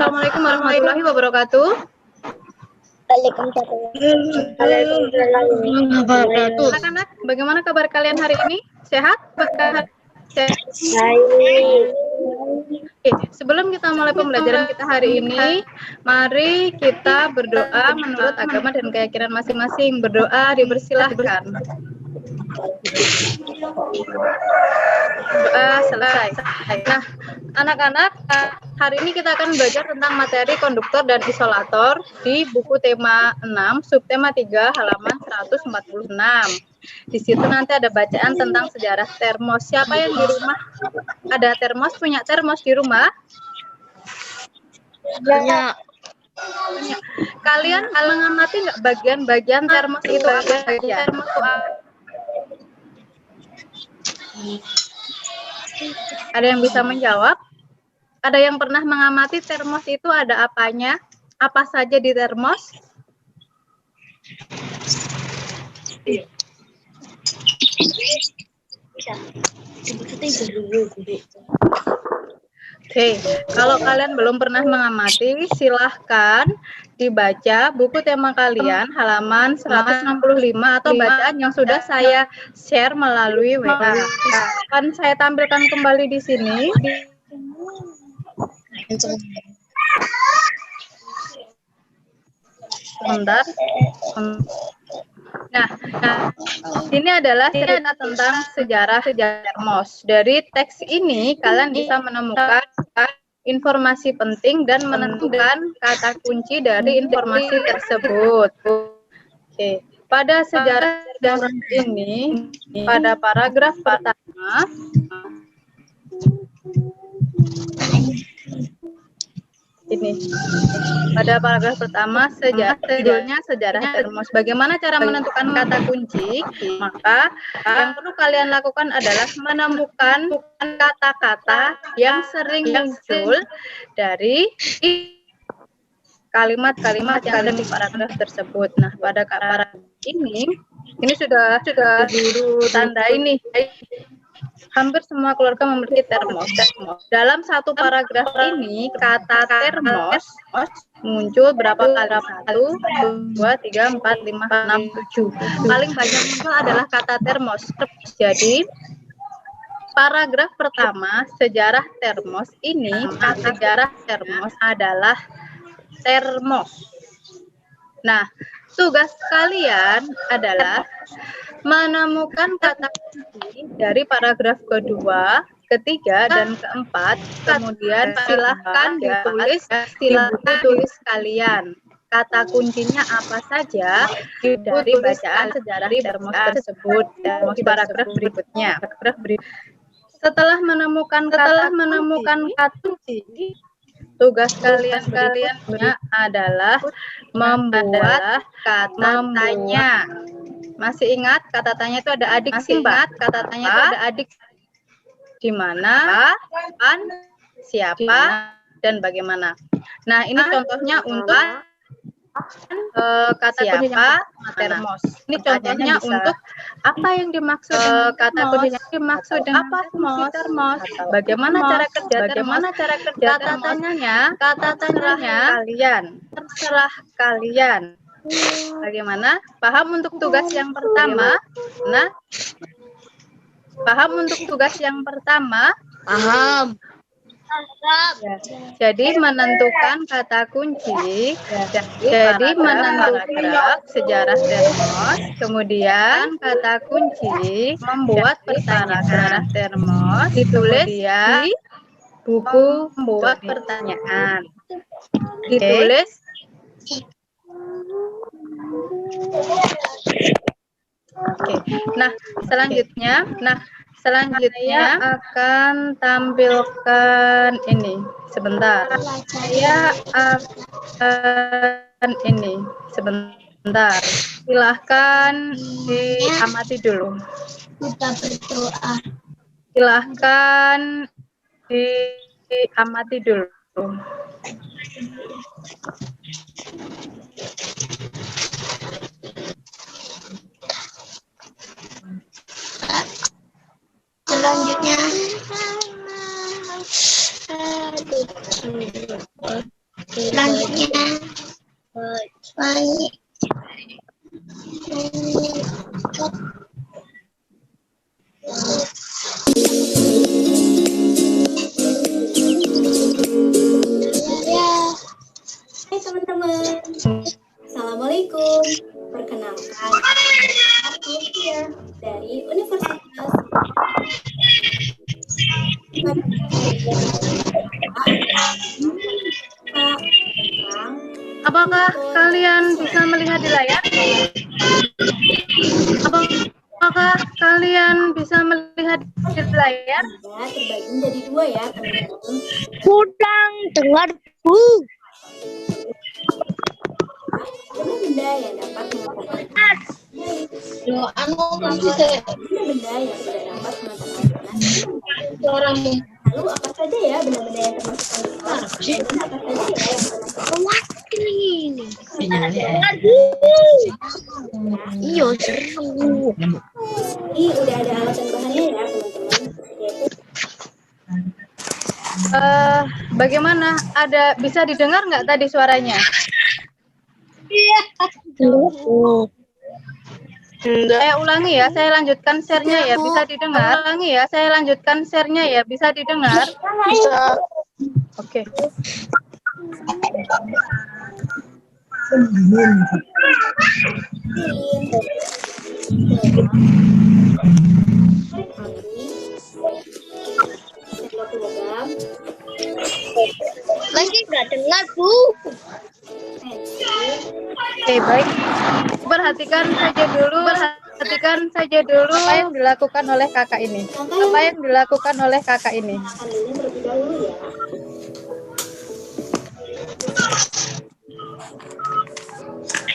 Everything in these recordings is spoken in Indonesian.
Assalamualaikum warahmatullahi wabarakatuh. Anak-anak, bagaimana kabar kalian hari ini? Sehat? Sebelum kita mulai pembelajaran kita hari ini, mari kita berdoa menurut agama dan keyakinan masing-masing. Berdoa dipersilahkan. Doa selesai. Nah, anak-anak, hari ini kita akan belajar tentang materi konduktor dan isolator di buku tema 6, subtema 3, halaman 146. Di situ nanti ada bacaan tentang sejarah termos. Siapa yang di rumah ada termos, punya termos di rumah? Punya. Kalian mengamati nggak bagian-bagian termos itu apa saja? Ada yang bisa menjawab? Ada yang pernah mengamati termos itu ada apanya? Apa saja di termos? Oke, kalau kalian belum pernah mengamati, silahkan dibaca buku tema kalian halaman 165 atau bacaan yang sudah saya share melalui WA. Akan saya tampilkan kembali di sini. Sebentar. Nah, ini adalah cerita tentang sejarah termos. Dari teks ini kalian bisa menemukan informasi penting dan menentukan kata kunci dari informasi tersebut. Oke, pada sejarah termos ini, pada paragraf pertama, ini pada paragraf pertama judulnya sejarah termos. Bagaimana cara menentukan kata kunci? Maka yang perlu kalian lakukan adalah menemukan kata-kata yang sering muncul dari kalimat-kalimat yang ada di paragraf tersebut. Nah, pada paragraf ini sudah guru tanda ini. Hampir semua keluarga memiliki termos. Dalam satu paragraf ini, kata termos muncul berapa kali? 1, 2, 3, 4, 5, 6, 7. Paling banyak muncul adalah kata termos. Jadi, paragraf pertama, sejarah termos ini, sejarah termos adalah termos. Nah, tugas kalian adalah menemukan kata kunci dari paragraf kedua, ketiga, dan keempat. Kemudian silahkan ditulis di buku tulis kalian. Kata kuncinya apa saja dari bacaan sejarah termos tersebut di paragraf berikutnya. Setelah menemukan kata kunci, tugas kalian berikutnya adalah membuat kata-tanya. Masih ingat kata-tanya itu ada adiksi, Mbak? Kata-tanya itu ada adiksi. Di mana, kapan, siapa, dan bagaimana. Nah, ini contohnya untuk kata siapa, termos. Ini contohnya untuk apa yang dimaksud dengan kata kunci dimaksud dengan apa fungsi termos. Bagaimana cara kerja kata-tanyanya terserah kalian. Bagaimana? Paham untuk tugas yang pertama? Nah, paham untuk tugas yang pertama? Paham. Ya. Jadi menentukan kata kunci, jadi menentukan sejarah termos, kemudian kata kunci, membuat pertanyaan termos, ditulis di buku membuat pertanyaan, ditulis. Oke. Nah, selanjutnya akan tampilkan ini. Sebentar. Saya akan ini. Sebentar. Silahkan diamati dulu. Kita berdoa. Silahkan diamati dulu. Selanjutnya Selanjutnya Hai teman-teman, Assalamualaikum. Perkenalkan, aku Tia dari Universitas. Apakah kalian bisa melihat di layar? Apakah kalian bisa melihat di layar? Anda terbagi menjadi dua ya teman-teman. kurang dengar Bu. Ada benda yang dapat mengatakan benda-benda yang tidak dapat mengatakan panas. Lalu apa saja ya benda-benda yang termasuk panas? Dan apa saja ya yang termasuk Ini. Iya, seru. ini udah ada alat dan bahannya ya teman-teman, yaitu Bagaimana? Ada bisa didengar nggak tadi suaranya? Saya ulangi ya, saya lanjutkan share-nya ya, bisa didengar. Ulangi ya, saya lanjutkan share-nya ya, bisa didengar. Bisa. Oke. sendok logam, Masih nggak dengar Bu. Oke, baik. Perhatikan saja dulu apa yang dilakukan oleh kakak ini. Apa yang dilakukan oleh kakak ini? ini terlebih dahulu ya.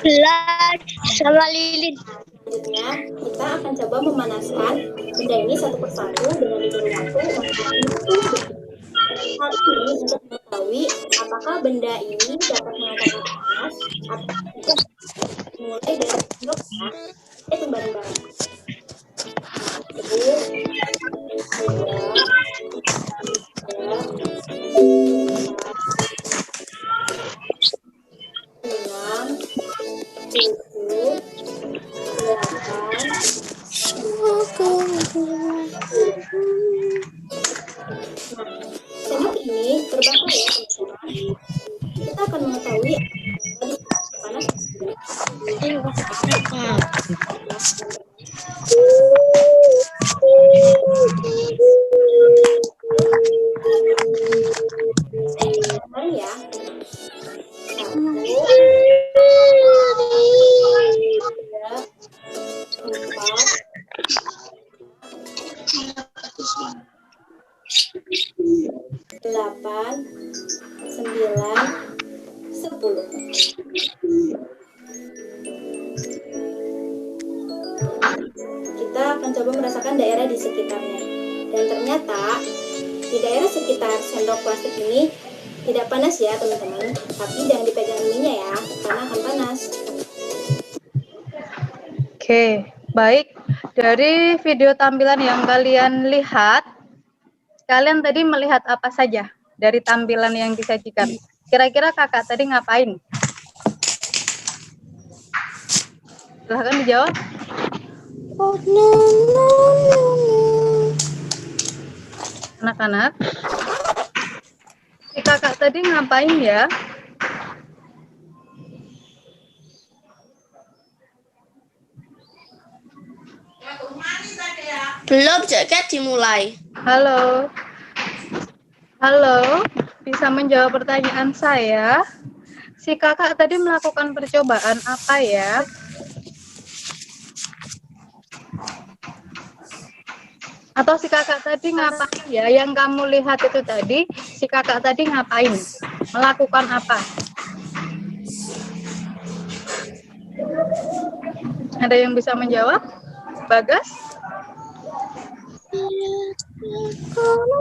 Gelas sama lilin. Selanjutnya, kita akan coba memanaskan benda ini satu persatu dengan dihitung waktu. Hal ini untuk mengetahui apakah benda ini dapat mengatakan panas atau tidak. Mulai dari sendok ya, hitung bareng-bareng. 6, 7, 8. Sendok ini berbahaya teman-teman. Kita akan mengetahui panas mari ya. 8, 9, 10. Kita akan coba merasakan daerah di sekitarnya. Dan ternyata di daerah sekitar sendok plastik ini tidak panas ya teman-teman. Tapi jangan dipegang ininya ya, karena akan panas. Oke, baik. Dari video tampilan yang kalian lihat, kalian tadi melihat apa saja dari tampilan yang disajikan? Kira-kira kakak tadi ngapain? Silahkan dijawab. Anak-anak, si kakak tadi ngapain ya? Belum, jaket dimulai. Halo. Halo, bisa menjawab pertanyaan saya? Si kakak tadi melakukan percobaan apa ya? Atau si kakak tadi ngapain ya? Yang kamu lihat itu tadi, si kakak tadi ngapain? Melakukan apa? Ada yang bisa menjawab? Bagas?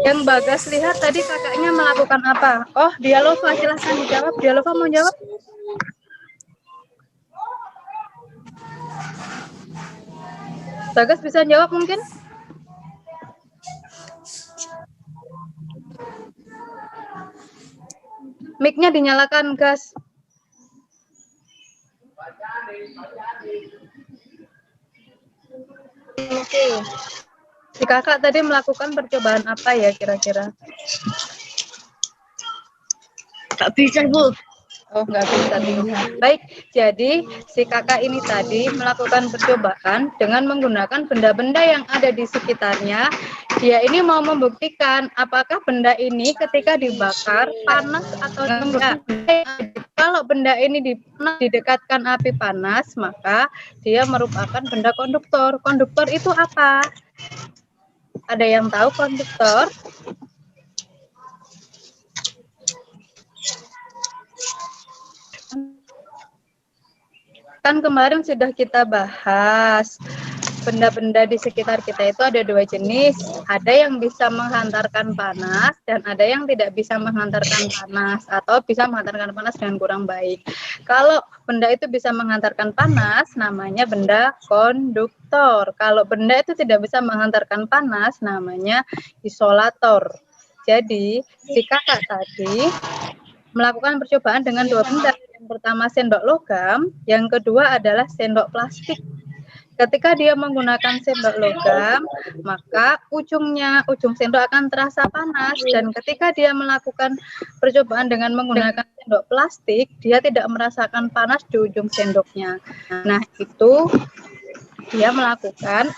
Yang Bagas lihat tadi kakaknya melakukan apa? Oh, Dialova, silahkan dijawab. Dialova mau jawab? Bagas bisa jawab mungkin? Mic-nya dinyalakan, gas. Oke. Si kakak tadi melakukan percobaan apa ya kira-kira? Nggak bisa, Bu. Oh, nggak bisa. Baik, jadi si kakak ini tadi melakukan percobaan dengan menggunakan benda-benda yang ada di sekitarnya. Dia ini mau membuktikan apakah benda ini ketika dibakar panas atau tidak. Kalau benda ini didekatkan api panas, maka dia merupakan benda konduktor. Konduktor itu apa? Ada yang tahu konduktor? Kan kemarin sudah kita bahas benda-benda di sekitar kita itu ada dua jenis. Ada yang bisa menghantarkan panas dan ada yang tidak bisa menghantarkan panas atau bisa menghantarkan panas dengan kurang baik. Kalau benda itu bisa menghantarkan panas, namanya benda konduktor. Kalau benda itu tidak bisa menghantarkan panas, namanya isolator. Jadi, si kakak tadi melakukan percobaan dengan dua benda. Yang pertama sendok logam, yang kedua adalah sendok plastik. Ketika dia menggunakan sendok logam, maka ujung sendok akan terasa panas, dan ketika dia melakukan percobaan dengan menggunakan sendok plastik, dia tidak merasakan panas di ujung sendoknya. Nah, itu dia melakukan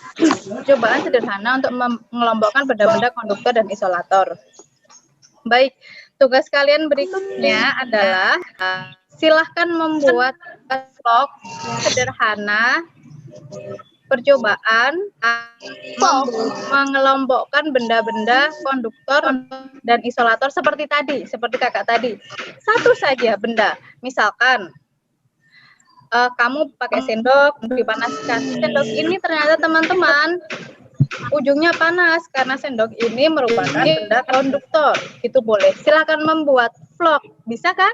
percobaan sederhana untuk mengelompokkan benda-benda konduktor dan isolator. Baik, tugas kalian berikutnya adalah silahkan membuat vlog sederhana percobaan mengelompokkan benda-benda konduktor dan isolator seperti tadi, seperti kakak tadi. Satu saja benda, misalkan kamu pakai sendok dipanaskan. Sendok ini ternyata teman-teman ujungnya panas karena sendok ini merupakan benda konduktor. Itu boleh. Silakan membuat vlog, bisa kan?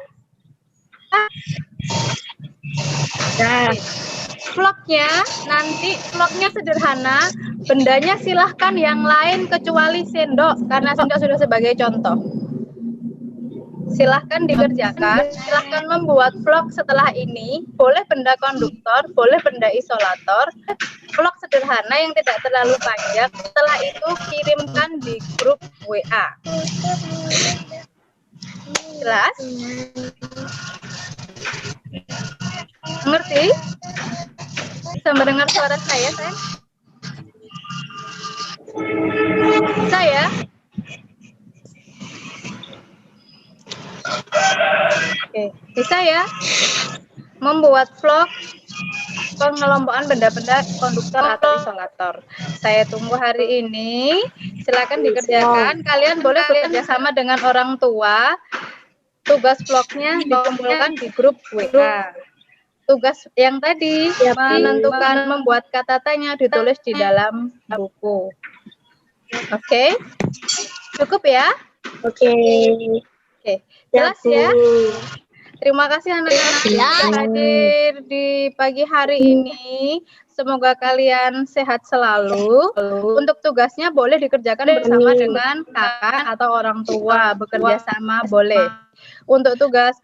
Nah, vlognya sederhana, bendanya silahkan yang lain kecuali sendok karena sendok sudah sebagai contoh. Silahkan dikerjakan, silahkan membuat vlog setelah ini, boleh benda konduktor, boleh benda isolator, vlog sederhana yang tidak terlalu panjang, setelah itu kirimkan di grup WA. Jelas? Mengerti? Bisa mendengar suara saya, sayang? Saya? Oke, bisa ya? Membuat vlog pengelompokan benda-benda konduktor atau isolator. Saya tunggu hari ini. Silakan dikerjakan. Kalian boleh bekerja sama dengan orang tua. Tugas vlognya dikumpulkan di grup WA. Tugas yang tadi menentukan membuat kata tanya ditulis di dalam buku. Oke? Cukup ya? Oke. Oke, jelas ya? Terima kasih anak-anak yang hadir di pagi hari ini. Semoga kalian sehat selalu. Untuk tugasnya boleh dikerjakan bersama dengan kakak atau orang tua. Bekerja sama boleh. Untuk tugas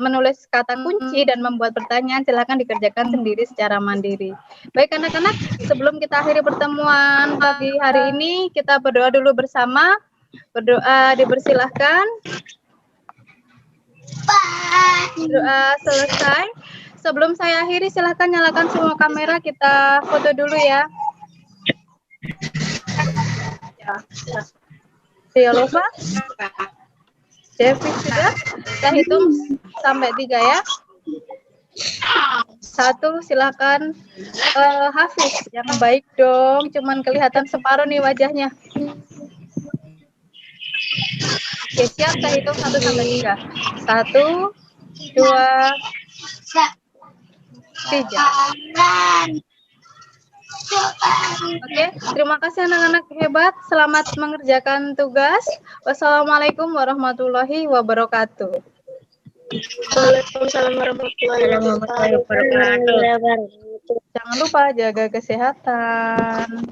menulis kata kunci dan membuat pertanyaan, silakan dikerjakan sendiri secara mandiri. Baik anak-anak, sebelum kita akhiri pertemuan pagi hari ini, kita berdoa dulu bersama. Berdoa dipersilahkan. Doa selesai. Sebelum saya akhiri, silahkan nyalakan semua kamera. Kita foto dulu ya. Dialova, Devi sudah. Kita hitung sampai 3 ya. 1, silahkan. Hafiz, yang baik dong. Cuman kelihatan separuh nih wajahnya. Oke, siap. Saya hitung 1 sampai 3. 1, 2, 3. Oke, terima kasih anak-anak hebat. Selamat mengerjakan tugas. Wassalamualaikum warahmatullahi wabarakatuh. Waalaikumsalam warahmatullahi wabarakatuh. Jangan lupa jaga kesehatan.